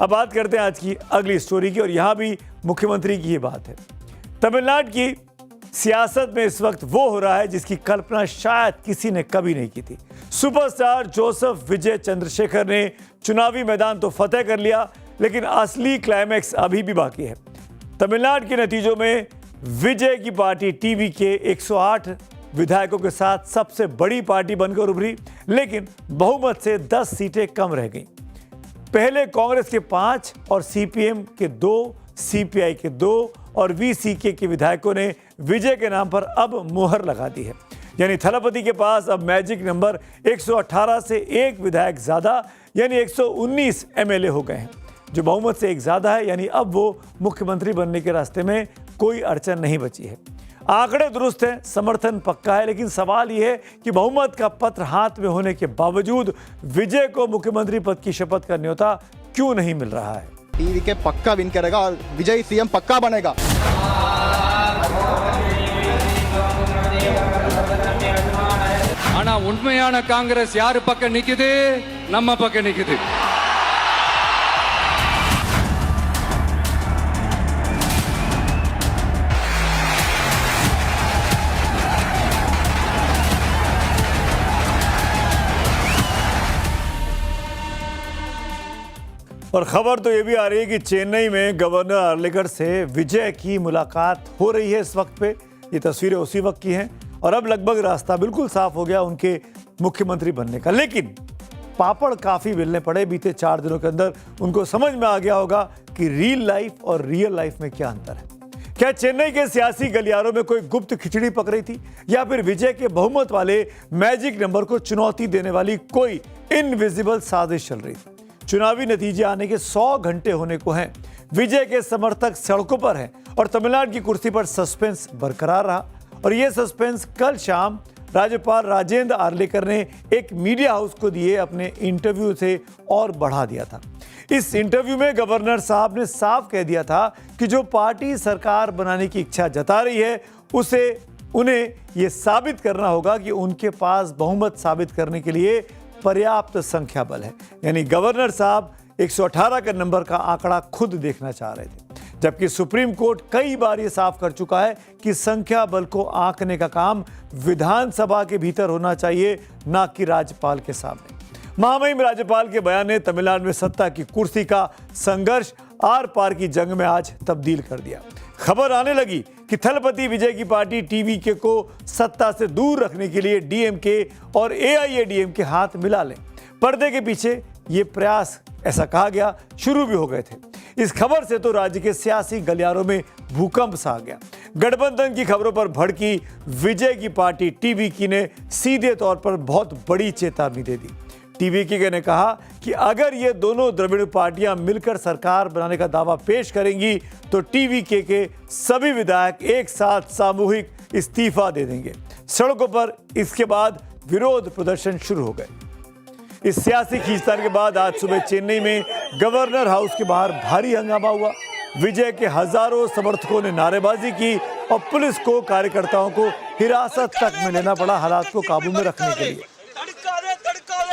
अब बात करते हैं आज की अगली स्टोरी की, और यहां भी मुख्यमंत्री की ही बात है। तमिलनाडु की सियासत में इस वक्त वो हो रहा है जिसकी कल्पना शायद किसी ने कभी नहीं की थी। सुपरस्टार जोसेफ विजय चंद्रशेखर ने चुनावी मैदान तो फतेह कर लिया, लेकिन असली क्लाइमैक्स अभी भी बाकी है। तमिलनाडु के नतीजों में विजय की पार्टी टीवी के 108 विधायकों के साथ सबसे बड़ी पार्टी बनकर उभरी, लेकिन बहुमत से 10 सीटें कम रह गईं। पहले कांग्रेस के 5 और सीपीएम के 2, सीपीआई के 2 और वीसीके के विधायकों ने विजय के नाम पर अब मुहर लगा दी है। यानी थलपति के पास अब मैजिक नंबर 118 से एक विधायक ज्यादा यानी 119 एमएलए हो गए हैं, जो बहुमत से एक ज्यादा है। यानी अब वो मुख्यमंत्री बनने के रास्ते में कोई अड़चन नहीं बची है। आंकड़े दुरुस्त हैं, समर्थन पक्का है, लेकिन सवाल यह है कि बहुमत का पत्र हाथ में होने के बावजूद विजय को मुख्यमंत्री पद की शपथ का न्योता क्यों नहीं मिल रहा है। टीवी के पक्का विन करेगा और विजय सीएम पक्का बनेगा। ஆனா உண்மையான காங்கிரஸ் யாரு பக்கம் நிக்குது? நம்ம பக்கம் நிக்குது। और खबर तो ये भी आ रही है कि चेन्नई में गवर्नर आर्लेकर से विजय की मुलाकात हो रही है इस वक्त पे। ये तस्वीरें उसी वक्त की हैं और अब लगभग रास्ता बिल्कुल साफ हो गया उनके मुख्यमंत्री बनने का। लेकिन पापड़ काफी बेलने पड़े। बीते 4 दिनों के अंदर उनको समझ में आ गया होगा कि रियल लाइफ और रियल लाइफ में क्या अंतर है। क्या चेन्नई के सियासी गलियारों में कोई गुप्त खिचड़ी पक रही थी, या फिर विजय के बहुमत वाले मैजिक नंबर को चुनौती देने वाली कोई इनविजिबल साजिश चल रही थी। चुनावी नतीजे आने के 100 घंटे होने को हैं। विजय के समर्थक सड़कों पर हैं और तमिलनाडु की कुर्सी पर सस्पेंस बरकरार रहा। और यह सस्पेंस कल शाम राज्यपाल राजेंद्र आर्लेकर ने एक मीडिया हाउस को दिए अपने इंटरव्यू से और बढ़ा दिया था। इस इंटरव्यू में गवर्नर साहब ने साफ कह दिया था कि जो पार्टी सरकार बनाने की इच्छा जता रही है उन्हें यह साबित करना होगा कि उनके पास बहुमत साबित करने के लिए पर्याप्त संख्या बल है। यानी गवर्नर साहब 118 का नंबर का आंकड़ा खुद देखना चाह रहे थे, जबकि सुप्रीम कोर्ट कई बार ये साफ कर चुका है कि संख्या बल को आंकने का काम विधानसभा के भीतर होना चाहिए, ना कि राज्यपाल के सामने। महामहिम राज्यपाल के बयान ने तमिलनाडु में सत्ता की कुर्सी का संघर्ष आर पार की जंग में आज तब्दील कर दिया। खबर आने लगी कि थलपति विजय की पार्टी टीवीके को सत्ता से दूर रखने के लिए डीएमके और एआईएडीएमके हाथ मिला लें। पर्दे के पीछे ये प्रयास, ऐसा कहा गया, शुरू भी हो गए थे। इस खबर से तो राज्य के सियासी गलियारों में भूकंप सा आ गया। गठबंधन की खबरों पर भड़की विजय की पार्टी टीवीके ने सीधे तौर पर बहुत बड़ी चेतावनी दे दी। टीवीके ने कहा कि अगर ये दोनों द्रविड़ पार्टियां मिलकर सरकार बनाने का दावा पेश करेंगी तो टीवीके के सभी विधायक एक साथ सामूहिक इस्तीफा दे देंगे। सड़कों पर इसके बाद विरोध प्रदर्शन शुरू हो गए। इस सियासी खींचतान के बाद आज सुबह चेन्नई में गवर्नर हाउस के बाहर भारी हंगामा हुआ। विजय के हजारों समर्थकों ने नारेबाजी की और पुलिस को कार्यकर्ताओं को हिरासत तक में लेना पड़ा हालात को काबू में रखने के लिए।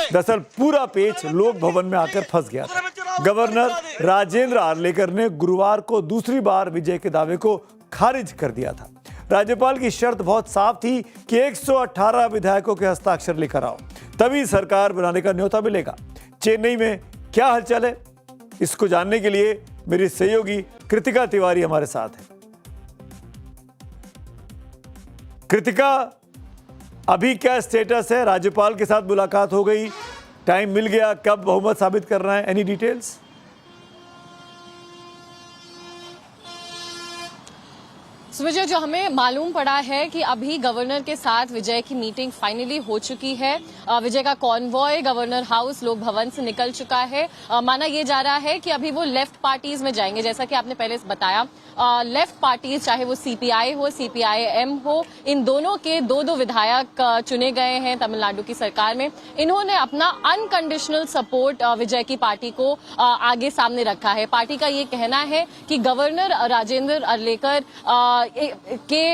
दरअसल पूरा पेच लोक भवन में आकर फंस गया था। गवर्नर राजेंद्र आर्लेकर ने गुरुवार को दूसरी बार विजय के दावे को खारिज कर दिया था। राज्यपाल की शर्त बहुत साफ थी कि 118 विधायकों के हस्ताक्षर लेकर आओ, तभी सरकार बनाने का न्योता मिलेगा। चेन्नई में क्या हलचल है, इसको जानने के लिए मेरी सहयोगी कृतिका तिवारी हमारे साथ है। कृतिका, अभी क्या स्टेटस है? राज्यपाल के साथ मुलाकात हो गई, टाइम मिल गया, कब बहुमत साबित करना है? Any details? विजय, जो हमें मालूम पड़ा है कि अभी गवर्नर के साथ विजय की मीटिंग फाइनली हो चुकी है। विजय का कॉन्वॉय गवर्नर हाउस लोक भवन से निकल चुका है। माना यह जा रहा है कि अभी वो लेफ्ट पार्टीज में जाएंगे, जैसा कि आपने पहले बताया। लेफ्ट पार्टीज, चाहे वो सीपीआई हो, सीपीआईएम हो, इन दोनों के दो विधायक चुने गए हैं तमिलनाडु की सरकार में। इन्होंने अपना अनकंडीशनल सपोर्ट विजय की पार्टी को आगे सामने रखा है। पार्टी का ये कहना है कि गवर्नर राजेंद्र अर्लेकर के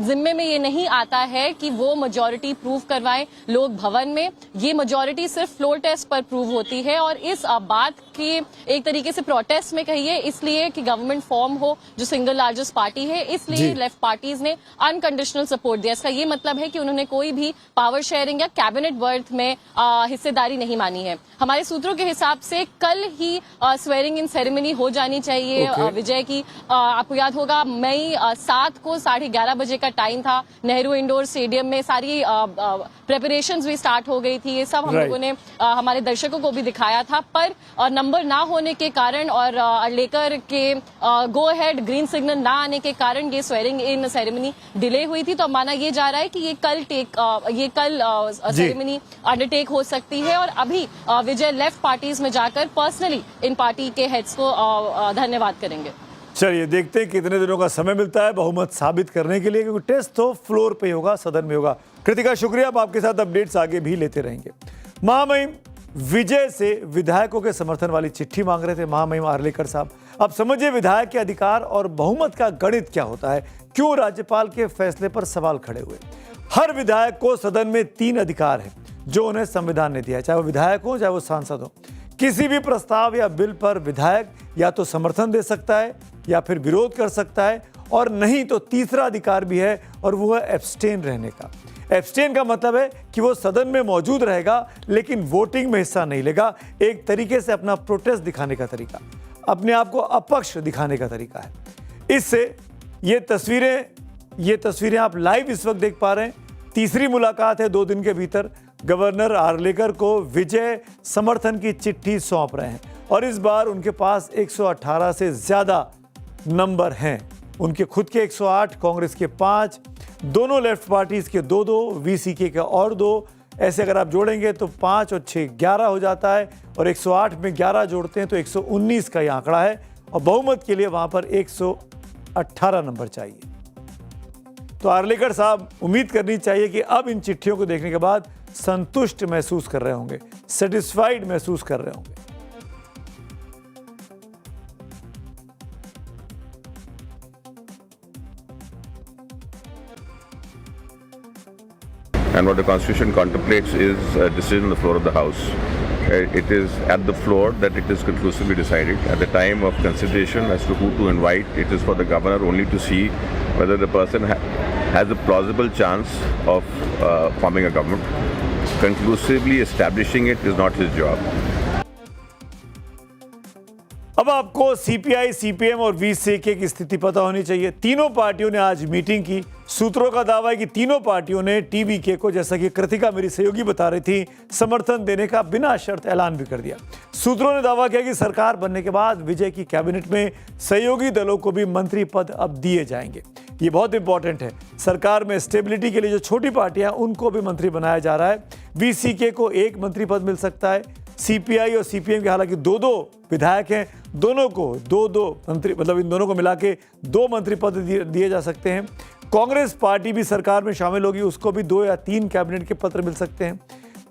जिम्मे में ये नहीं आता है कि वो मेजॉरिटी प्रूव करवाएं लोक भवन में। ये मेजॉरिटी सिर्फ फ्लोर टेस्ट पर प्रूव होती है और इस बात की एक तरीके से प्रोटेस्ट में कहिए इसलिए कि गवर्नमेंट फॉर्म हो, जो सिंगल लार्जेस्ट पार्टी है, इसलिए लेफ्ट पार्टीज ने अनकंडीशनल सपोर्ट दिया। इसका ये मतलब है कि उन्होंने कोई भी पावर शेयरिंग या कैबिनेट बर्थ में हिस्सेदारी नहीं मानी है। हमारे सूत्रों के हिसाब से कल ही स्वेरिंग इन सेरेमनी हो जानी चाहिए विजय की। आपको याद होगा मई 7 को 11:30 बजे का टाइम था। नेहरू इंडोर स्टेडियम में सारी प्रेपरेशंस भी स्टार्ट हो गई थी। ये सब हम लोगों ने हमारे दर्शकों को भी दिखाया था, पर नंबर ना होने के कारण और अर्लेकर के गो हेड ग्रीन सिग्नल ना आने के कारण ये स्वेरिंग इन सेरेमनी डिले हुई थी। तो माना ये जा रहा है कि ये कल सेरेमनी अंडरटेक हो सकती है और अभी विजय लेफ्ट पार्टीज में जाकर पर्सनली इन पार्टी के हेड्स को धन्यवाद करेंगे। चलिए देखते हैं कितने दिनों का समय मिलता है बहुमत साबित करने के लिए, क्योंकि टेस्ट तो फ्लोर पे होगा, सदन में होगा। कृतिका शुक्रिया, आप आपके साथ अपडेट्स आगे भी लेते रहेंगे। महामहिम विजय से विधायकों के समर्थन वाली चिट्ठी मांग रहे थे महामहिम आर्लेकर साहब। अब समझिए विधायक के अधिकार और बहुमत का गणित क्या होता है, क्यों राज्यपाल के फैसले पर सवाल खड़े हुए। हर विधायक को सदन में 3 अधिकार हैं जो उन्हें संविधान ने दिया है, चाहे वो विधायक हो चाहे वो सांसद हो। किसी भी प्रस्ताव या बिल पर विधायक या तो समर्थन दे सकता है या फिर विरोध कर सकता है, और नहीं तो तीसरा अधिकार भी है और वो है एब्सटेन रहने का। एब्सटेन का मतलब है कि वो सदन में मौजूद रहेगा लेकिन वोटिंग में हिस्सा नहीं लेगा। एक तरीके से अपना प्रोटेस्ट दिखाने का तरीका, अपने आप को अपक्ष दिखाने का तरीका है। इससे ये तस्वीरें आप लाइव इस वक्त देख पा रहे हैं। तीसरी मुलाकात है 2 दिन के भीतर। गवर्नर आर्लेकर को विजय समर्थन की चिट्ठी सौंप रहे हैं और इस बार उनके पास 118 से ज्यादा नंबर हैं। उनके खुद के 108, कांग्रेस के 5, दोनों लेफ्ट पार्टीज के 2-2, वीसीके के और 2। ऐसे अगर आप जोड़ेंगे तो 5 और 6 11 हो जाता है और 108 में 11 जोड़ते हैं तो 119 का ये आंकड़ा है और बहुमत के लिए वहां पर 118 नंबर चाहिए। तो आर्लेकर साहब उम्मीद करनी चाहिए कि अब इन चिट्ठियों को देखने के बाद संतुष्ट महसूस कर रहे होंगे, सेटिस्फाइड महसूस कर रहे होंगे। And what the Constitution contemplates is a decision on the floor of the House. It is at the floor that it is conclusively decided. At the time of consideration as to who to invite, it is for the governor only to see whether the person has a plausible chance of forming a government. Conclusively establishing it is not his job. अब आपको CPI, CPM और VCK की स्थिति पता होनी चाहिए। तीनों पार्टियों ने आज मीटिंग की। सूत्रों का दावा है कि तीनों पार्टियों ने टीवीके को, जैसा कि कृतिका मेरी सहयोगी बता रही थी, समर्थन देने का बिना शर्त ऐलान भी कर दिया। सूत्रों ने दावा किया कि सरकार बनने के बाद विजय की कैबिनेट में सहयोगी दलों को भी मंत्री पद अब दिए जाएंगे। ये बहुत इंपॉर्टेंट है। सरकार में स्टेबिलिटी के लिए जो छोटी पार्टियां हैं उनको भी मंत्री बनाया जा रहा है। वीसीके को 1 मंत्री पद मिल सकता है। सीपीआई और सीपीएम के हालांकि 2-2 विधायक हैं, दोनों को 2-2 मंत्री, मतलब इन दोनों को मिला के 2 मंत्री पद दिए जा सकते हैं। कांग्रेस पार्टी भी सरकार में शामिल होगी, उसको भी 2 या 3 कैबिनेट के पत्र मिल सकते हैं।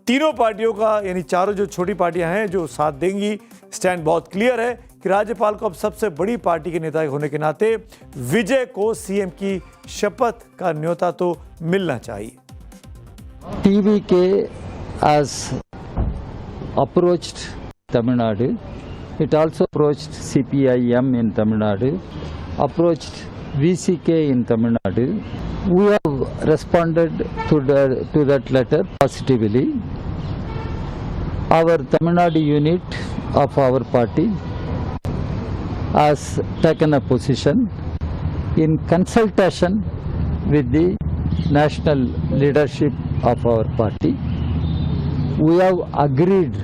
तीनों पार्टियों का, यानी चारों जो छोटी पार्टियां हैं जो साथ देंगी, स्टैंड बहुत क्लियर है कि राज्यपाल को अब सबसे बड़ी पार्टी के नेता होने के नाते विजय को सीएम की शपथ का न्योता तो मिलना चाहिए। TVK has approached Tamil Nadu. It also approached CPIM in Tamil Nadu, approached VCK in Tamil Nadu. We have responded to that letter positively. Our Tamil Nadu unit of our party has taken a position in consultation with the national leadership of our party. We have agreed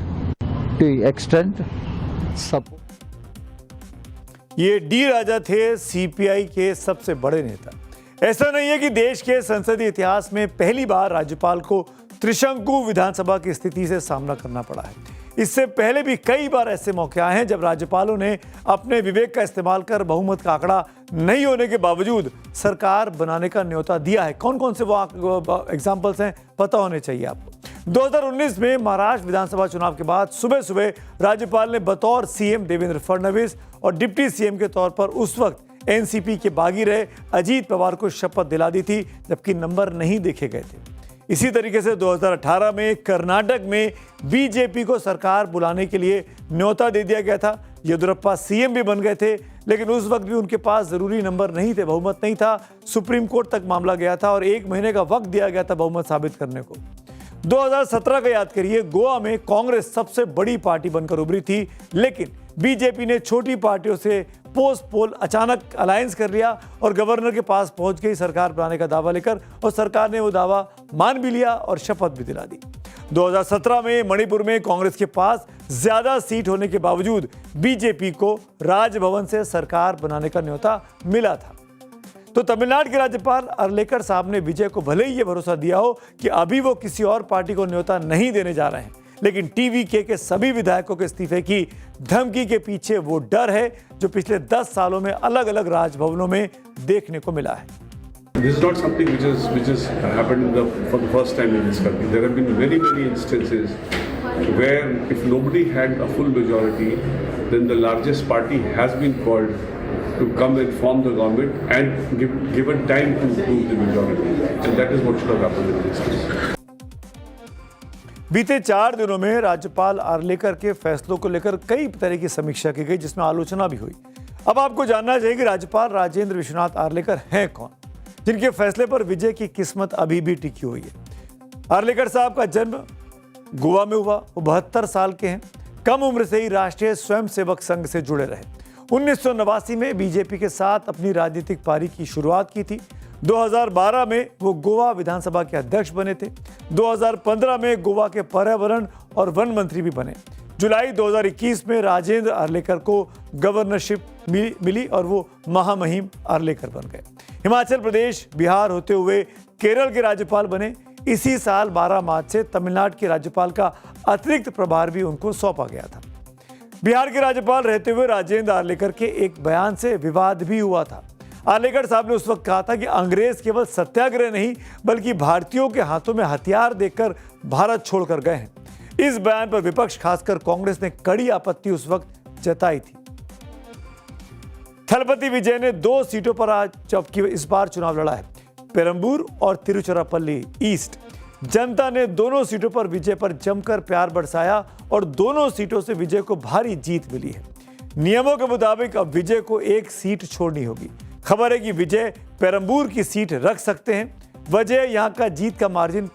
to extend support. ये D राजा थे CPI के सबसे बड़े नेता। ऐसा नहीं है कि देश के संसदीय इतिहास में पहली बार राज्यपाल को त्रिशंकु विधानसभा की स्थिति से सामना करना पड़ा है। इससे पहले भी कई बार ऐसे मौके आए हैं जब राज्यपालों ने अपने विवेक का इस्तेमाल कर बहुमत का आंकड़ा नहीं होने के बावजूद सरकार बनाने का न्योता दिया है। कौन कौन से वो एग्जाम्पल्स हैं पता होने चाहिए आपको। 2019 में महाराष्ट्र विधानसभा चुनाव के बाद सुबह सुबह राज्यपाल ने बतौर सीएम देवेंद्र फडणवीस और डिप्टी सीएम के तौर पर उस वक्त एनसीपी के बागी रहे अजीत पवार को शपथ दिला दी थी, जबकि नंबर नहीं देखे गए थे। इसी तरीके से 2018 में कर्नाटक में बीजेपी को सरकार बुलाने के लिए न्योता दे दिया गया था। येदियुरप्पा सीएम भी बन गए थे, लेकिन उस वक्त भी उनके पास जरूरी नंबर नहीं थे, बहुमत नहीं था। सुप्रीम कोर्ट तक मामला गया था और 1 महीने का वक्त दिया गया था बहुमत साबित करने को। 2017 का याद करिए, गोवा में कांग्रेस सबसे बड़ी पार्टी बनकर उभरी थी, लेकिन बीजेपी ने छोटी पार्टियों से पोस्ट पोल अचानक अलायंस कर लिया और गवर्नर के पास पहुंच गई सरकार बनाने का दावा लेकर, और सरकार ने वो दावा मान भी लिया और शपथ भी दिला दी। 2017 में मणिपुर में कांग्रेस के पास ज्यादा सीट होने के बावजूद बीजेपी को राजभवन से सरकार बनाने का न्योता मिला था। तो तमिलनाडु के राज्यपाल अर्लेकर साहब ने विजय को भले ही ये भरोसा दिया हो कि अभी वो किसी और पार्टी को न्योता नहीं देने जा रहे हैं, लेकिन टीवीके के सभी विधायकों के इस्तीफे की धमकी के पीछे वो डर है जो पिछले 10 सालों में अलग अलग राजभवनों में देखने को मिला है। This is not something which has happened for the first time in this country. There have been many instances where if nobody had a full majority, then the largest party has been called to come and form the government and given time to prove the majority. And that is what should have happened in this case. बीते 4 दिनों में राज्यपाल आर्लेकर के फैसलों को लेकर कई तरह की समीक्षा की गई, जिसमें आलोचना भी हुई। अब आपको जानना चाहिए कि राज्यपाल राजेंद्र विश्वनाथ आर्लेकर हैं कौन, जिनके फैसले पर विजय की किस्मत अभी भी टिकी हुई है। आर्लेकर साहब का जन्म गोवा में हुआ। वो 72 साल के हैं। कम उम्र से ही राष्ट्रीय स्वयंसेवक संघ से जुड़े रहे। 1989 में बीजेपी के साथ अपनी राजनीतिक पारी की शुरुआत की थी। 2012 में वो गोवा विधानसभा के अध्यक्ष बने थे। 2015 में गोवा के पर्यावरण और वन मंत्री भी बने। जुलाई 2021 में राजेंद्र आर्लेकर को गवर्नरशिप मिली और वो महामहिम आर्लेकर बन गए। हिमाचल प्रदेश, बिहार होते हुए केरल के राज्यपाल बने। इसी साल 12 मार्च से तमिलनाडु के राज्यपाल का अतिरिक्त प्रभार भी उनको सौंपा गया था। बिहार के राज्यपाल रहते हुए राजेंद्र आर्लेकर के एक बयान से विवाद भी हुआ था। आर्लेकर साहब ने उस वक्त कहा था कि अंग्रेज केवल सत्याग्रह नहीं बल्कि भारतीयों के हाथों में हथियार देकर भारत छोड़कर गए हैं। इस बयान पर विपक्ष, खासकर कांग्रेस ने कड़ी आपत्ति उस वक्त जताई थी। थलपति विजय ने 2 सीटों पर आज जबकि इस बार चुनाव लड़ा है, पेरंबूर और तिरुचिरापल्ली ईस्ट। जनता ने दोनों सीटों पर विजय पर जमकर प्यार बरसाया और दोनों सीटों से विजय को भारी जीत मिली है। नियमों के मुताबिक अब विजय को 1 सीट छोड़नी होगी। खबर है कि विजय पेरंबूर की सीट रख सकते हैं। वजह यहां का जीत का मार्जिन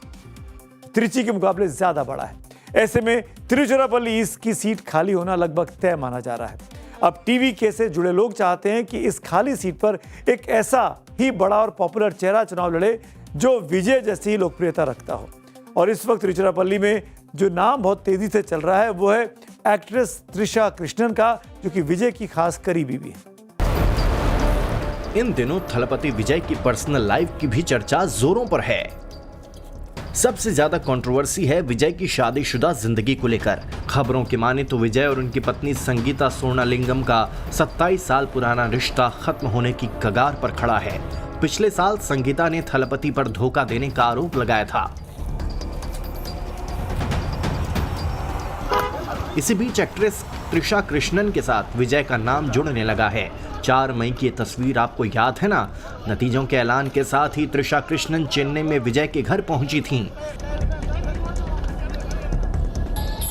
त्रिची के मुकाबले ज्यादा बड़ा है। ऐसे में तिरुचिरापल्ली ईस्ट की सीट खाली होना लगभग तय माना जा रहा है। अब टीवीके से जुड़े लोग चाहते हैं कि इस खाली सीट पर एक ऐसा ही बड़ा और पॉपुलर चेहरा चुनाव लड़े जो विजय जैसी ही लोकप्रियता रखता हो। और इस वक्त तिरुचिरापल्ली में जो नाम बहुत तेजी से चल रहा है वो है एक्ट्रेस त्रिशा कृष्णन का, जो कि विजय की खास करीबी भी है। इन दिनों थलपति विजय की पर्सनल लाइफ की भी चर्चा जोरों पर है। सबसे ज्यादा कंट्रोवर्सी है विजय की शादीशुदा जिंदगी को लेकर। खबरों की माने तो विजय और उनकी पत्नी संगीता सोनालिंगम का 27 साल पुराना रिश्ता खत्म होने की कगार पर खड़ा है। पिछले साल संगीता ने थलपति पर धोखा देने का आरोप लगाया था। इसी बीच एक्ट्रेस त्रिशा कृष्णन के साथ विजय का नाम जुड़ने लगा है। 4 मई की तस्वीर आपको याद है ना? नतीजों के ऐलान के साथ ही त्रिशा कृष्णन चेन्नई में विजय के घर पहुंची थीं।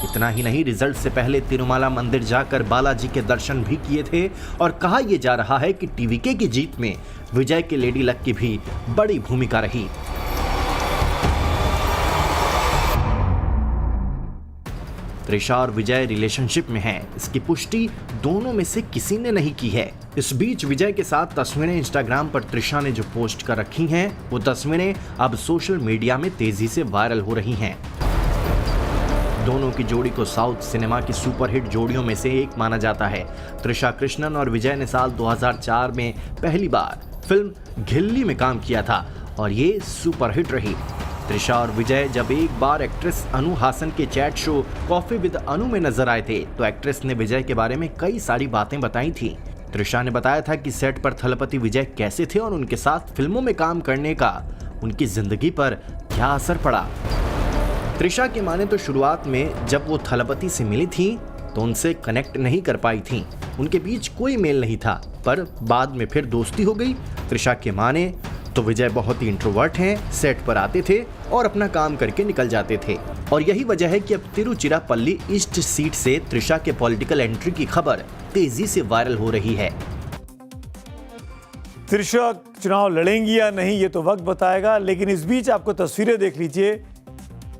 इतना ही नहीं, रिजल्ट से पहले तिरुमाला मंदिर जाकर बालाजी के दर्शन भी किए थे और कहा यह जा रहा है कि टीवीके की जीत में विजय के लेडी लक की भी बड़ी भूमिका रही। त्रिशा और विजय रिलेशनशिप में हैं, इसकी पुष्टि दोनों में से किसी ने नहीं की है। इस बीच विजय के साथ तस्वीरें इंस्टाग्राम पर त्रिशा ने जो पोस्ट कर रखी हैं, वो तस्वीरें अब सोशल मीडिया में तेजी से वायरल हो रही हैं। दोनों की जोड़ी को साउथ सिनेमा की सुपरहिट जोड़ियों में से एक माना जाता है। त्रिशा कृष्णन और विजय ने साल 2004 में पहली बार फिल्म घिल्ली में काम किया था और ये सुपरहिट रही। त्रिशा और विजय जब एक बार एक्ट्रेस अनु हासन के चैट शो कॉफी विद अनु में नजर आए थे तो एक्ट्रेस ने विजय के बारे में कई सारी बातें बताई थी। त्रिशा ने बताया था कि सेट पर थलपति विजय कैसे थे और उनके साथ फिल्मों में काम करने का उनकी जिंदगी पर क्या असर पड़ा। त्रिशा की माने तो शुरुआत में जब वो थलपति से मिली थी तो उनसे कनेक्ट नहीं कर पाई थी, उनके बीच कोई मेल नहीं था, पर बाद में फिर दोस्ती हो गई। त्रिशा के माने तो विजय बहुत ही इंट्रोवर्ट हैं, सेट पर आते थे और अपना काम करके निकल जाते थे और यही वजह है कि अब तिरुचिरापल्ली ईस्ट सीट से त्रिशा के पॉलिटिकल एंट्री की खबर तेजी से वायरल हो रही है। त्रिशा चुनाव लड़ेंगी या नहीं ये तो वक्त बताएगा, लेकिन इस बीच आपको तस्वीरें देख लीजिए।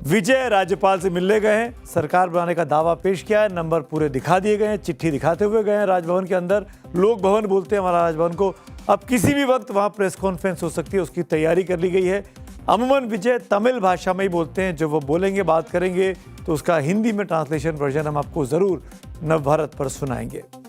विजय राज्यपाल से मिलने गए हैं, सरकार बनाने का दावा पेश किया है, नंबर पूरे दिखा दिए गए हैं, चिट्ठी दिखाते हुए गए हैं राजभवन के अंदर। लोक भवन बोलते हैं हमारा राजभवन को। अब किसी भी वक्त वहां प्रेस कॉन्फ्रेंस हो सकती है, उसकी तैयारी कर ली गई है। अमूमन विजय तमिल भाषा में ही बोलते हैं, जो वो बोलेंगे बात करेंगे तो उसका हिंदी में ट्रांसलेशन वर्जन हम आपको जरूर नवभारत पर सुनाएंगे।